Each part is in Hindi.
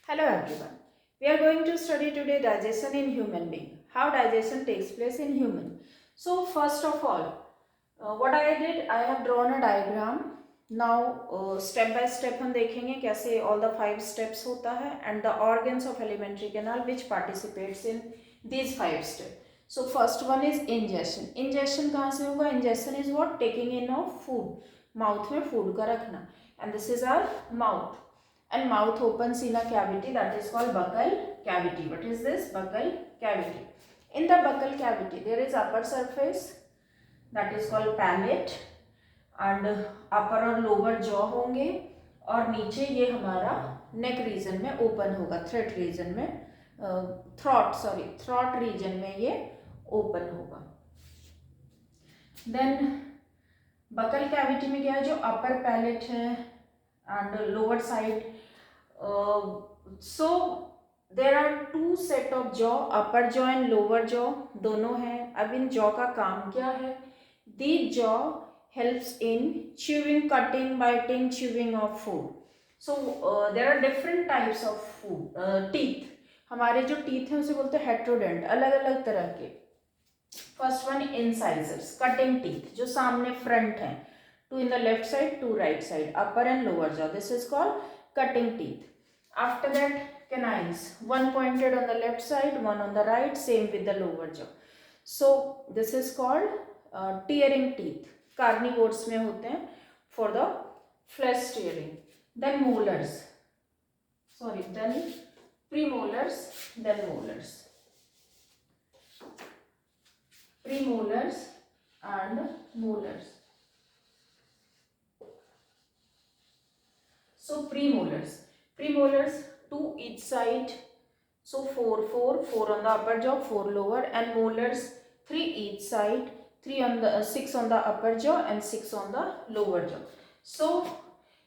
Hello everyone. We are going to study today digestion in human being. How digestion takes place in human. So first of all, what I did, I have drawn a diagram. Now step by step हम देखेंगे कैसे all the 5 steps होता है and the organs of alimentary canal which participates in these 5 steps. So first one is ingestion. Ingestion कहाँ से होगा? Ingestion is what? Taking in of food. Mouth में food का रखना. And this is our mouth. And mouth opens in a cavity that is called buccal cavity. What is this? Buccal cavity. In the buccal cavity there is upper surface that is called palate and upper और lower jaw होंगे और नीचे ये हमारा neck region में open होगा, throat region में throat region में ये open होगा. Then buccal cavity में क्या है, जो upper palate है and lower side. So there are two set of jaw, upper jaw and lower jaw दोनों हैं. अब इन jaw का काम क्या है? The jaw helps in chewing, cutting, biting, chewing of food. So there are different types of food teeth. हमारे जो teeth हैं उसे बोलते हैं heterodont, अलग अलग तरह के. First one incisors, cutting teeth, जो सामने front हैं, two in the left side, two right side, upper and lower jaw. This is called cutting teeth. After that canines, one pointed on the left side, one on the right, same with the lower jaw. So this is called tearing teeth. Carnivores में होते हैं for the flesh tearing. Then molars, then premolars, then molars. Premolars and molars. So premolars, two each side. So four on the upper jaw, 4 lower, and molars 3 each side, 6 on the upper jaw and 6 on the lower jaw. So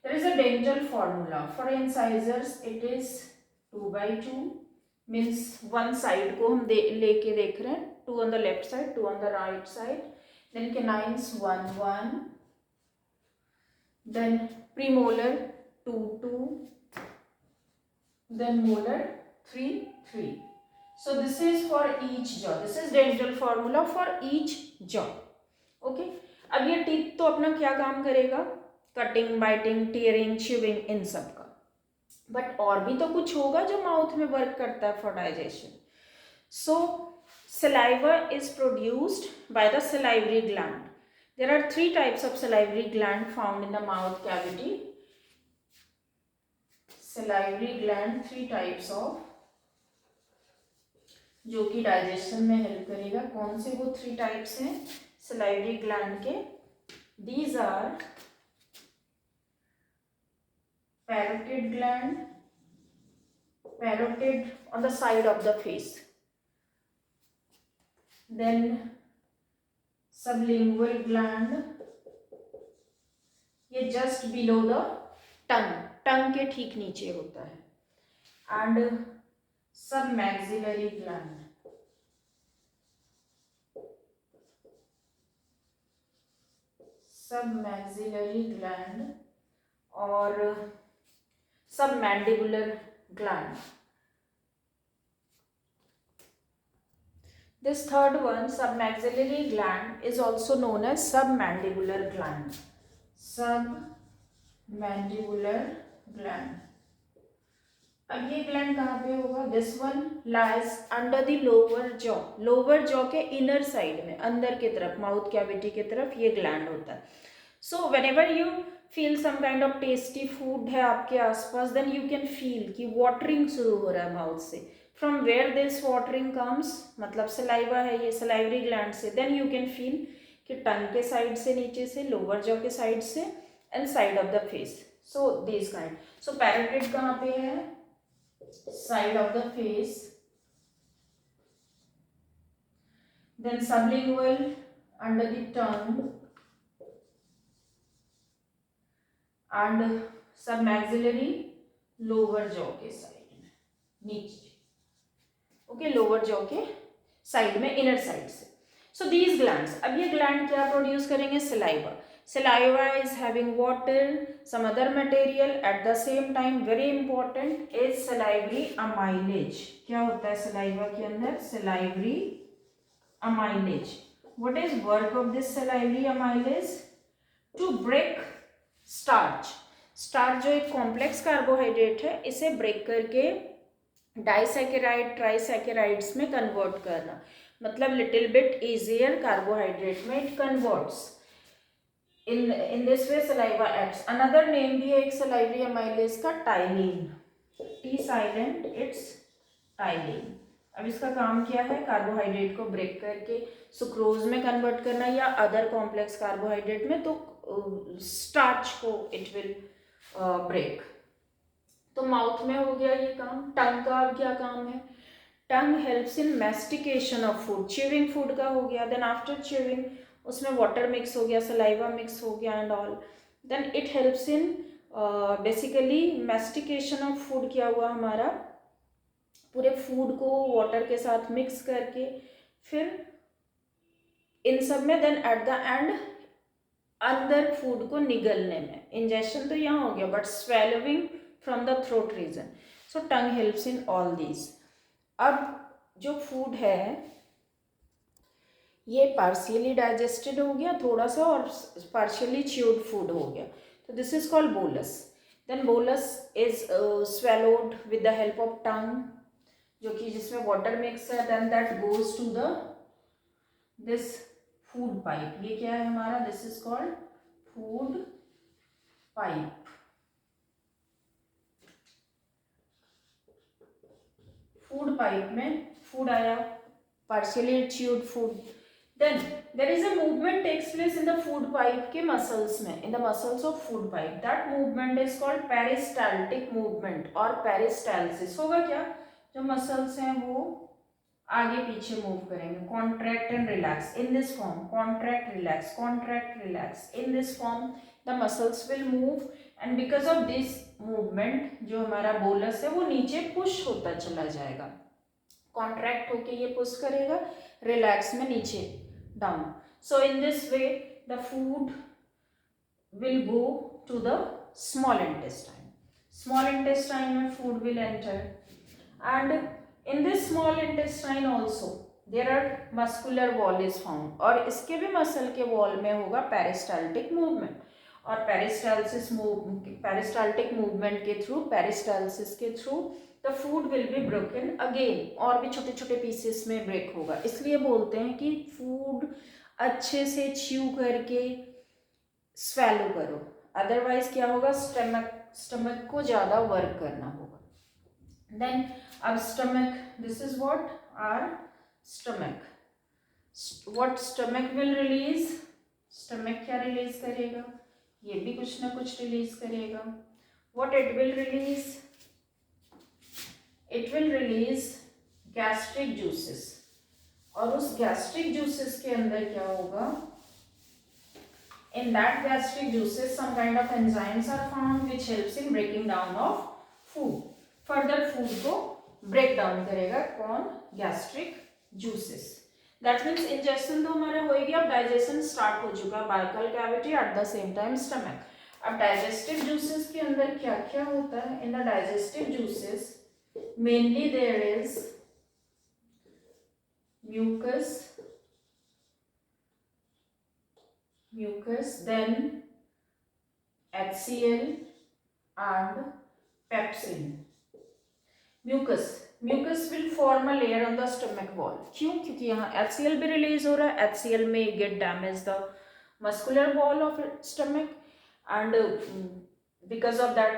there is a dental formula for incisors. It is 2 by 2, means one side को हम लेके देख रहे हैं, 2 on the left side, 2 on the right side. Then canines 1, then premolar 2, then molar 3. So this is for each jaw. This is dental formula for each jaw. Okay. अब ये टीथ तो अपना क्या काम करेगा? कटिंग, बाइटिंग, टीयरिंग, च्यूइंग, इन सब का. बट और भी तो कुछ होगा जो माउथ में वर्क करता है for digestion. So saliva is produced by the salivary gland. There are 3 types of salivary gland found in the mouth cavity. Salivary gland, 3 types of, जो कि डाइजेशन में हेल्प करेगा. कौन से वो 3 टाइप्स हैं सलाइवरी ग्लैंड के? These are parotid gland, parotid on the side of the face, then sublingual gland, ये just below the टंग के ठीक नीचे होता है, एंड सबमैक्सिलरी ग्लैंड, और submandibular gland. This third one, submaxillary gland, is also known as submandibular gland. Submandibular gland. अब ये ग्लैंड कहाँ पे होगा? This one lies under the lower jaw. Lower jaw के इनर साइड में, अंदर की तरफ, माउथ कैविटी की तरफ ये ग्लैंड होता है. So whenever you feel some kind of tasty food है आपके आसपास, देन यू कैन फील कि वाटरिंग शुरू हो रहा है माउथ से. From where this watering comes, मतलब सलाइवा है ये सलाइवरी ग्लैंड से, देन यू कैन फील कि टंग के साइड से, नीचे से, लोअर जॉ के साइड से, and side of the face. So this kind. So parotid कहाँ पे है? Side of the face. Then sublingual under the tongue, and submaxillary lower jaw के साइड में, नीचे. ओके, लोअर जॉ के साइड में, इनर साइड से. सो दीज ग्लैंड्स, अब ये ग्लैंड क्या प्रोड्यूस करेंगे? Saliva. Saliva is having water, some other material. At the same time very important is salivary amylase. क्या होता है saliva के अंदर? Salivary amylase. What is work of this salivary amylase? To break starch. Starch जो एक कॉम्प्लेक्स कार्बोहाइड्रेट है, इसे ब्रेक करके डाइसैकेराइड ट्राइसैकेराइड्स में कन्वर्ट करना, मतलब लिटिल बिट इजियर कार्बोहाइड्रेट में it converts. in this way saliva acts. Another name भी है एक salivary amylase का, ptyalin. T silent, it's ptyalin. अब इसका काम क्या है? कार्बोहाइड्रेट को ब्रेक करके सुक्रोज में कन्वर्ट करना या अदर कॉम्प्लेक्स कार्बोहाइड्रेट में, तो स्टार्च को इट विल ब्रेक. तो माउथ में हो गया ये काम. टंग का अब क्या काम है? Tongue helps in mastication of food. Chewing food का हो गया. देन आफ्टर च्यूइंग उसमें वाटर मिक्स हो गया, सलाइवा मिक्स हो गया and all. Then it helps in basically mastication of food. क्या हुआ हमारा? पूरे फूड को वाटर के साथ मिक्स करके फिर इन सब में, देन एट द एंड अंदर फूड को निगलने में. इंजेक्शन तो यहाँ हो गया, but swallowing from the throat region. So tongue helps in all these. अब जो फूड है ये पार्शियली डाइजेस्टेड हो गया थोड़ा सा, और पार्शियली च्यूड फूड हो गया, तो this is called bolus. Then bolus is swallowed with the help of tongue, जो कि जिसमें वाटर मिक्स है. Then that goes to the this food pipe. ये क्या है हमारा? This is called food pipe. Food pipe में फूड आया, partially chewed food. Then there is a movement takes place in the food pipe के muscles में, in the muscles of food pipe. That movement is called peristaltic movement और peristalsis. होगा क्या? जो muscles हैं वो आगे पीछे मूव करेंगे. Contract and relax in this form. Contract, relax, contract, relax. In this form the muscles will move, and because of this movement जो हमारा bolus है वो नीचे push होता चला जाएगा. Contract होके ये push करेगा, relax में नीचे down. So in this way the food will go to the small intestine. Small intestine में food will enter, and in this small intestine also there are muscular wall is found. और इसके भी मसल के वॉल में होगा पेरिस्टाल्टिक मूवमेंट, और पेरिस्टाल्टिक मूवमेंट के थ्रू, पेरिस्टाल्सिस के through the food will be broken again. और भी छोटे छोटे पीसेस में ब्रेक होगा. इसलिए बोलते हैं कि फूड अच्छे से च्यू करके स्वेलो करो, अदरवाइज क्या होगा? स्टमक को ज़्यादा वर्क करना होगा. देन अब stomach, this is what are stomach. What stomach will release? Stomach क्या रिलीज करेगा? ये भी कुछ ना कुछ रिलीज करेगा. What it will release? It will release gastric juices. और उस गैस्ट्रिक जूसेस के अंदर क्या होगा? In that gastric juices some kind of enzymes are found which helps in breaking down of food. Further food को ब्रेक डाउन करेगा कौन? Gastric juices. That means injection तो हमारा हो गया. अब डाइजेशन स्टार्ट हो चुका, Baikal cavity at the same time stomach. अब डाइजेस्टिव जूसेस के अंदर क्या क्या होता है? In the digestive juices mainly there is mucus, then HCl and pepsin. Mucus will form a layer on the stomach wall. क्यों? क्योंकि यहाँ HCl भी रिलीज हो रहा है. HCl may get damage the muscular wall of stomach, and because of that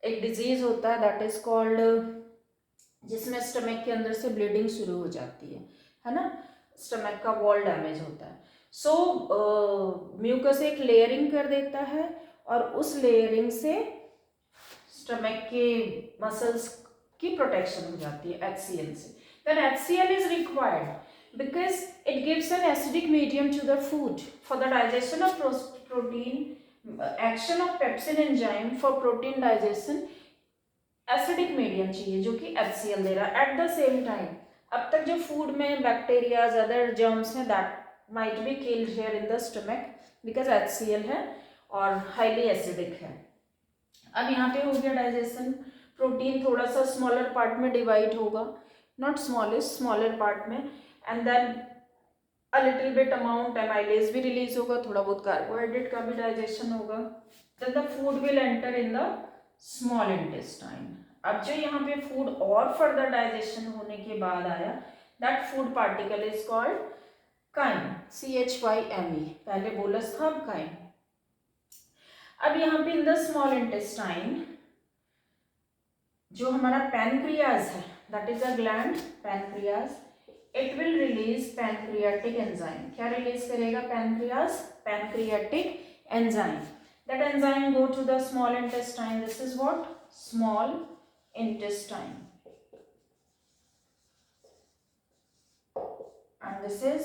एक डिजीज होता है that is called, जिसमें स्टमक के अंदर से ब्लीडिंग शुरू हो जाती है ना? स्टमक का वॉल डैमेज होता है. सो म्यूकस एक लेयरिंग कर देता है, और उस लेयरिंग से स्टमक के मसल्स की प्रोटेक्शन हो जाती है HCl से. Then HCl is required because it gives an acidic medium to the food for the digestion of protein. Action of pepsin enzyme for protein digestion. Acidic medium चाहिए जो कि HCl दे रहा है. एट द सेम टाइम अब तक जो फूड में बैक्टीरियाज, अदर जर्म्स हैं, that might be killed here in the stomach. Because HCl है और हाईली एसिडिक है। अब यहाँ पे हो गया डाइजेशन। प्रोटीन थोड़ा सा स्मॉलर पार्ट में डिवाइड होगा, नॉट स्मॉलेस्ट, स्मॉलर पार्ट में, and then a little bit amount amylase भी रिलीज होगा, थोड़ा बहुत कार्बोहाइड्रेट का भी डाइजेशन होगा। Then the food will enter in the small intestine. अब जो यहाँ पे फूड और फर्दर डाइजेशन होने के बाद आया, that food particle is called chyme, CHYME, पहले बोलस था, अब काइन। अब यहाँ पे इन द स्मॉल इंटेस्टाइन जो हमारा पैनक्रियाज है, that is a gland pancreas, it will release pancreatic enzyme. क्या रिलीज करेगा pancreas? Pancreatic enzyme. That enzyme go to the small intestine, this is what? Small intestine, and this is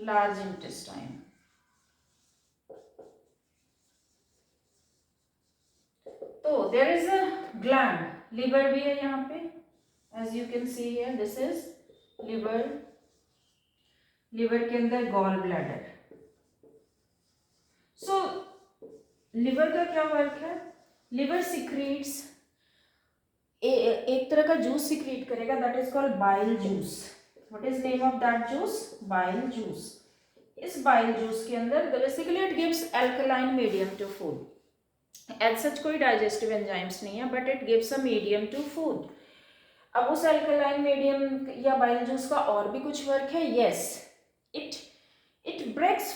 large intestine. तो there is a gland, liver भी है यहाँ पे, as you can see here, this is liver, liver के अंदर gall bladder. So liver का क्या वर्क है? liver secretes एक तरह का जूस सिक्रीट करेगा, that is called bile juice. What is name of that juice? Bile juice. इस bile juice के अंदर basically it gives alkaline medium to food. As such कोई digestive enzymes नहीं है, but it gives a medium to food. अब उस alkaline medium या bile juice का और भी कुछ वर्क है? Yes, it breaks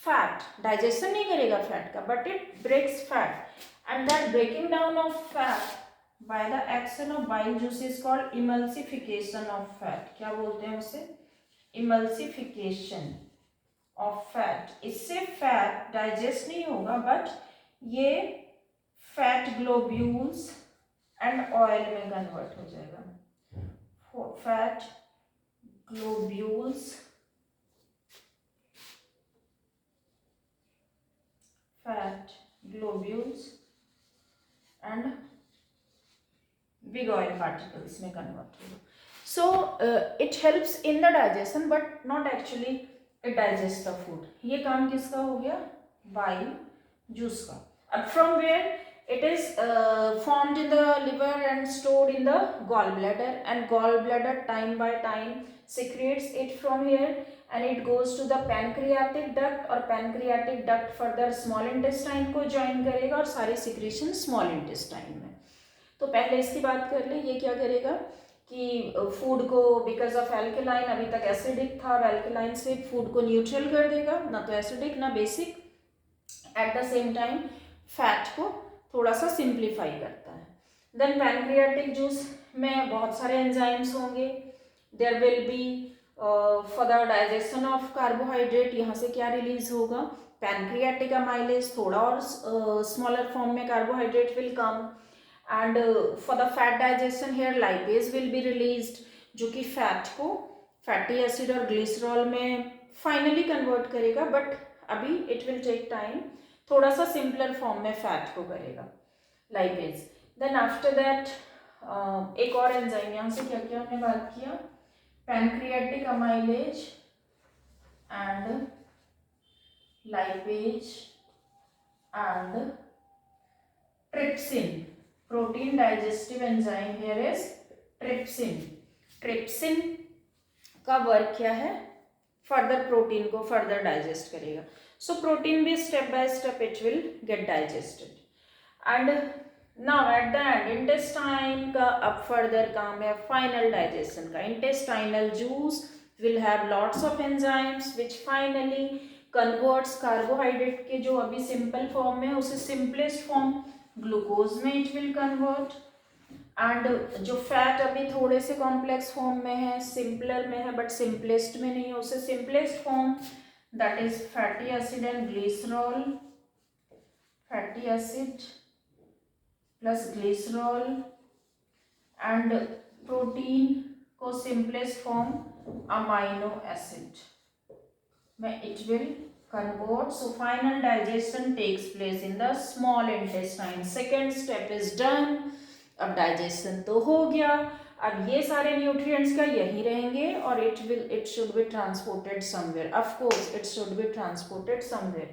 fat. Digestion नहीं करेगा fat का, but it breaks fat, and that breaking down of fat by the action of bile juice is called emulsification of fat. क्या बोलते हैं उसे? Emulsification of fat. इससे fat digest नहीं होगा, but ये fat globules and oil में convert हो जाएगा. Fat globules, fat globules and big oil particles में convert होगा. So it helps in the digestion, but not actually it digests the food. ये काम किसका हो गया? Bile juice का. अब from where it is formed in the liver and stored in the gallbladder, and gallbladder time by time secretes it from here, and it goes to the pancreatic duct, और pancreatic duct further small intestine को join करेगा और सारी secretion small intestine में. तो पहले इसकी बात कर ले, ये क्या करेगा कि फूड को बिकॉज ऑफ एल्केलाइन, अभी तक एसिडिक था, एल्केलाइन से फूड को न्यूट्रल कर देगा, ना तो एसिडिक ना basic, at the same time fat को थोड़ा सा सिंप्लीफाई करता है. देन पैनक्रियाटिक जूस में बहुत सारे एंजाइम्स होंगे. There will be for the digestion of carbohydrate, यहाँ से क्या रिलीज होगा? पैनक्रियाटिक अमाइलेज, थोड़ा और स्मॉलर फॉर्म में carbohydrate will come, and for the fat digestion here lipase will be released, जो कि फैट को फैटी एसिड और ग्लिसरॉल में फाइनली कन्वर्ट करेगा, बट अभी इट विल टेक टाइम, थोड़ा सा सिंपलर फॉर्म में फैट को करेगा लाइपेज. देन आफ्टर दैट एक और एंजाइम, यहाँ से क्या क्या हमने बात किया? Pancreatic amylase and lipase and trypsin. Protein digestive enzyme here is trypsin. Trypsin का वर्क क्या है? फर्दर प्रोटीन को फर्दर डाइजेस्ट करेगा. सो प्रोटीन भी step by step it will get digested. And now at the and intestine का अब फर्दर काम है फाइनल डाइजेशन का. Intestinal juice will have lots of enzymes which finally converts carbohydrate के जो अभी सिंपल फॉर्म में, उसे सिंपलेस्ट फॉर्म ग्लूकोज में इट विल कन्वर्ट, एंड जो फैट अभी थोड़े से कॉम्प्लेक्स फॉर्म में है, सिंपलर में है बट सिंपलेस्ट में नहीं है, उसे simplest form that is fatty acid and glycerol, fatty acid plus glycerol, and protein को सिंपलेस्ट फॉर्म अमाइनो एसिड में it will convert. So final digestion takes place in the small intestine. Second step is done. अब digestion तो हो गया. अब ये सारे nutrients का यहीं रहेंगे और it should be transported somewhere. Of course it should be transported somewhere.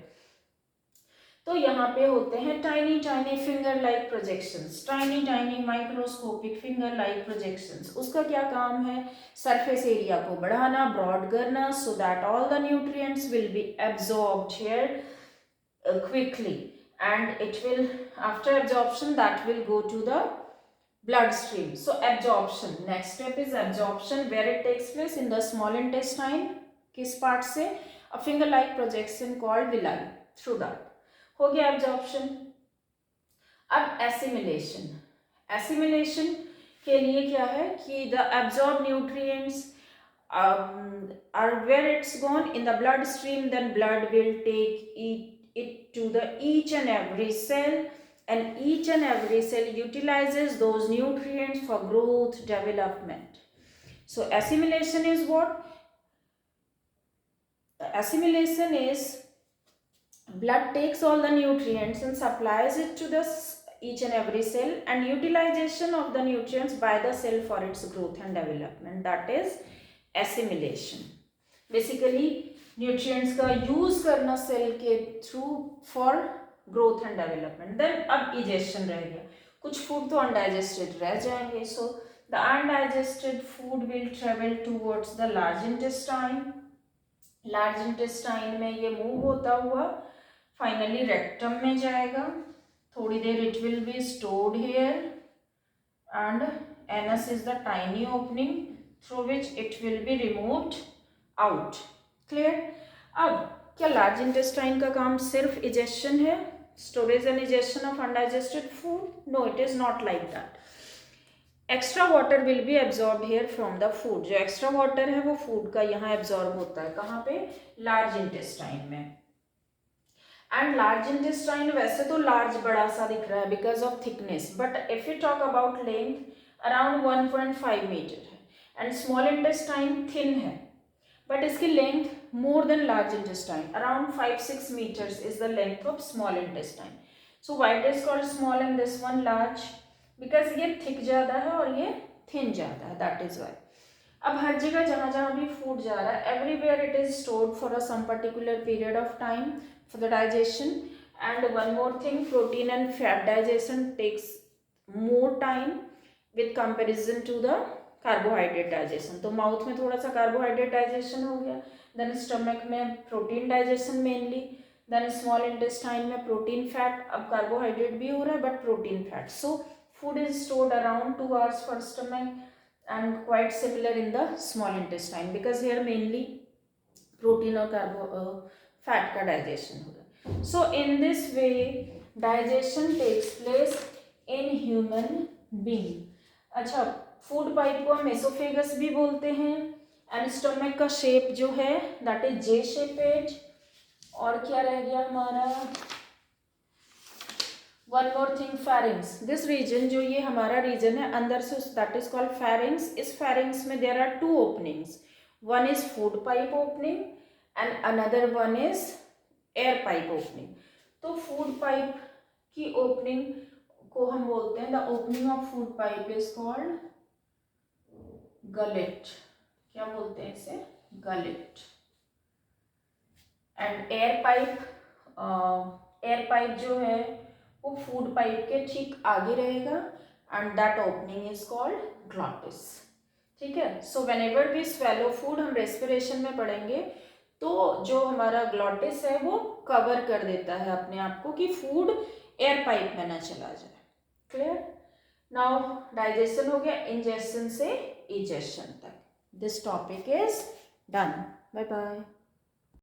तो यहाँ पे होते हैं tiny tiny finger like projections, tiny tiny microscopic finger like projections. उसका क्या काम है? सरफेस एरिया को बढ़ाना, ब्रॉड करना, so that all the nutrients will be absorbed here quickly, and it will, after absorption, that will go to the bloodstream. So absorption, next step is absorption, where it takes place in the small intestine. किस पार्ट से? a finger like projection called villi, through that हो गया absorption. अब assimilation, assimilation के लिए क्या है कि the absorbed nutrients are where it's gone in the bloodstream, then blood will take it to the each and every cell, and each and every cell utilizes those nutrients for growth, development. So assimilation is what? Assimilation is blood takes all the nutrients and supplies it to the each and every cell, and utilization of the nutrients by the cell for its growth and development, that is assimilation. Basically nutrients का use करना cell के through for growth and development. Then अब digestion रह गया, कुछ food तो undigested रह जाएंगे. So the undigested food will travel towards the large intestine. large intestine में ये move होता हुआ finally rectum में जाएगा. थोड़ी देर it will be stored here, and anus is the tiny opening through which it will be removed out. Clear? अब क्या लार्ज इंटेस्टाइन का काम सिर्फ इजेशन है, storage and egestion of undigested food? No, it is not like that. Extra water will be absorb here from the food. जो एक्स्ट्रा वाटर है वो फूड का यहाँ एब्जॉर्ब होता है. कहाँ पे? लार्ज इंटेस्टाइन में. एंड लार्ज इंटेस्टाइन वैसे तो लार्ज बड़ा सा दिख रहा है because of thickness, but if you talk about length around 1.5 meter है, एंड स्मॉल इंटेस्टाइन थिन है, but इसकी length more than large intestine, around 5-6 meters is the length of small intestine. So why it is called small and this one large? Because ये thick ज़्यादा है और ये thin ज़्यादा है, that is why. अब हर जगह जहाँ जहाँ भी food जा रहा है, everywhere it is stored for a some particular period of time for the digestion. And one more thing, protein and fat digestion takes more time with comparison to the carbohydrate digestion. तो माउथ में थोड़ा सा कार्बोहाइड्रेट डाइजेशन हो गया, देन स्टमक में protein digestion mainly, then small intestine में प्रोटीन फैट. अब कार्बोहाइड्रेट भी हो रहा है but protein fat. So food is stored around 2 hours for stomach and quite similar in the small intestine, because here mainly protein और कार्बो फैट का डाइजेशन हो रहा है. So in this way digestion takes place in human being. अच्छा, फूड पाइप को हम एसोफेगस भी बोलते हैं, एंड स्टमक का शेप जो है दैट इज जे शेपेड. और क्या रह गया हमारा? One more thing, pharynx. This region जो ये हमारा रीजन है अंदर से, दैट इज कॉल्ड फेरिंग्स. इस फेरिंग्स में there are 2 openings. One is food pipe opening and another one is air pipe opening. तो फूड पाइप की ओपनिंग को हम बोलते हैं, the opening of food pipe is called gullet. क्या बोलते हैं इसे? गलेट. एंड एयर पाइप जो है वो फूड पाइप के ठीक आगे रहेगा, and that opening is called glottis. ठीक है. So whenever we swallow food, हम रेस्पिरेशन में पढ़ेंगे तो जो हमारा ग्लॉटिस है वो कवर कर देता है अपने आप को कि फूड एयर पाइप में ना चला जाए. क्लियर? नाउ डाइजेशन हो गया इंजेशन से इजेशन तक. This topic is done. Bye bye.